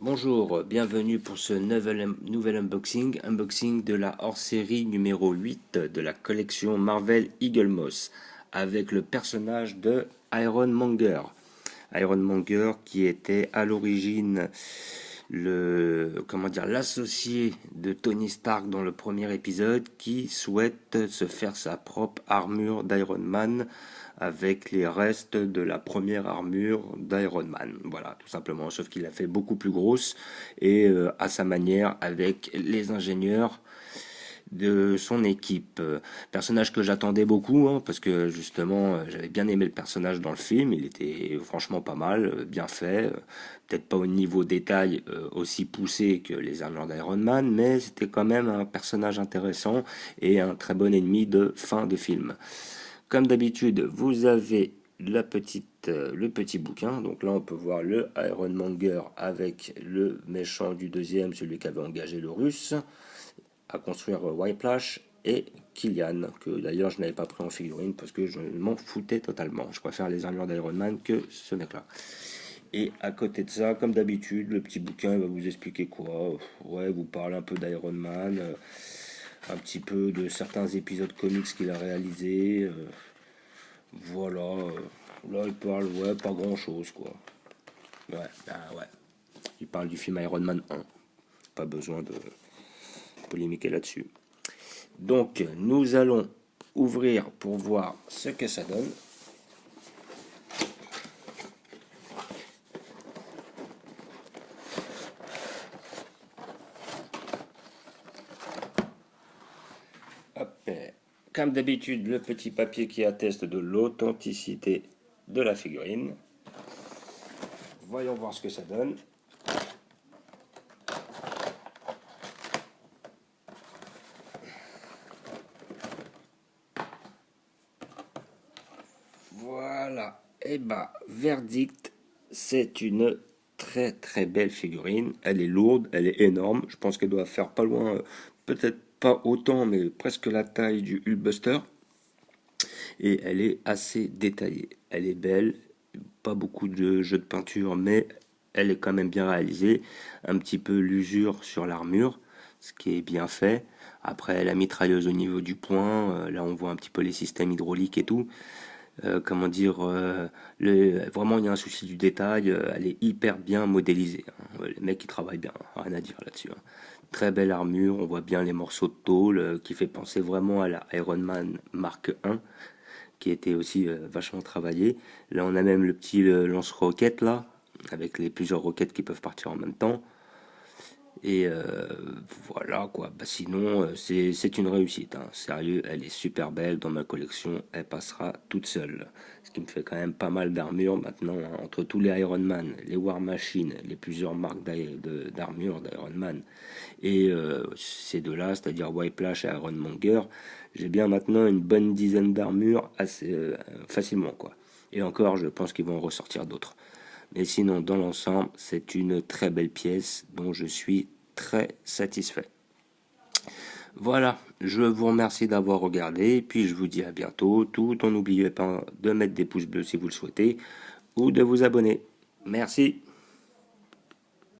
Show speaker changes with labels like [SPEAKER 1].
[SPEAKER 1] Bonjour, bienvenue pour ce nouvel unboxing de la hors-série numéro 8 de la collection Marvel Eagle Moss avec le personnage de Iron Monger. Iron Monger qui était à l'origine l'associé de Tony Stark dans le premier épisode qui souhaite se faire sa propre armure d'Iron Man avec les restes de la première armure d'Iron Man. Voilà, tout simplement, sauf qu'il l'a fait beaucoup plus grosse et à sa manière avec les ingénieurs de son équipe. Personnage que j'attendais beaucoup, hein, parce que justement, j'avais bien aimé le personnage dans le film. Il était franchement pas mal, bien fait. Peut-être pas au niveau détail aussi poussé que les armures d'Iron Man, mais c'était quand même un personnage intéressant et un très bon ennemi de fin de film. Comme d'habitude, vous avez le petit bouquin. Donc là, on peut voir le Iron Monger avec le méchant du deuxième, celui qui avait engagé le russe à construire Whiplash, et Killian, que d'ailleurs je n'avais pas pris en figurine parce que je m'en foutais totalement. Je préfère les armures d'Iron Man que ce mec-là. Et à côté de ça, comme d'habitude, le petit bouquin va vous expliquer quoi. Ouais, vous parle un peu d'Iron Man, un petit peu de certains épisodes comics qu'il a réalisés. Voilà. Là, il parle, ouais, pas grand-chose, quoi. Ouais, bah ouais. Il parle du film Iron Man 1. Pas besoin de polémiquer là-dessus. Donc, nous allons ouvrir pour voir ce que ça donne. Hop. Comme d'habitude, le petit papier qui atteste de l'authenticité de la figurine. Voyons voir ce que ça donne. Voilà. Et bah, verdict, c'est une très très belle figurine. Elle est lourde, elle est énorme. Je pense qu'elle doit faire pas loin, peut-être pas autant, mais presque la taille du Hulkbuster. Et elle est assez détaillée. Elle est belle, pas beaucoup de jeux de peinture, mais elle est quand même bien réalisée. Un petit peu l'usure sur l'armure, ce qui est bien fait. Après, la mitrailleuse au niveau du poing, là on voit un petit peu les systèmes hydrauliques et tout. Comment dire, vraiment il y a un souci du détail, elle est hyper bien modélisée, hein. Ouais, les mecs ils travaillent bien, hein, rien à dire là-dessus, hein. Très belle armure, on voit bien les morceaux de tôle qui fait penser vraiment à la Iron Man Mark 1 qui était aussi vachement travaillé. Là on a même le petit lance-roquette là, avec les plusieurs roquettes qui peuvent partir en même temps. Et voilà quoi. Bah, sinon, c'est une réussite, hein. Sérieux, elle est super belle dans ma collection. Elle passera toute seule. Ce qui me fait quand même pas mal d'armures maintenant, hein. Entre tous les Iron Man, les War Machine, les plusieurs marques d'armure d'Iron Man et ces deux-là, c'est-à-dire Whiplash et Iron Monger, j'ai bien maintenant une bonne dizaine d'armures assez facilement quoi. Et encore, je pense qu'ils vont en ressortir d'autres. Mais sinon, dans l'ensemble, c'est une très belle pièce dont je suis très satisfait. Voilà, je vous remercie d'avoir regardé, puis je vous dis à bientôt, tout en n'oubliez pas de mettre des pouces bleus si vous le souhaitez, ou de vous abonner. Merci.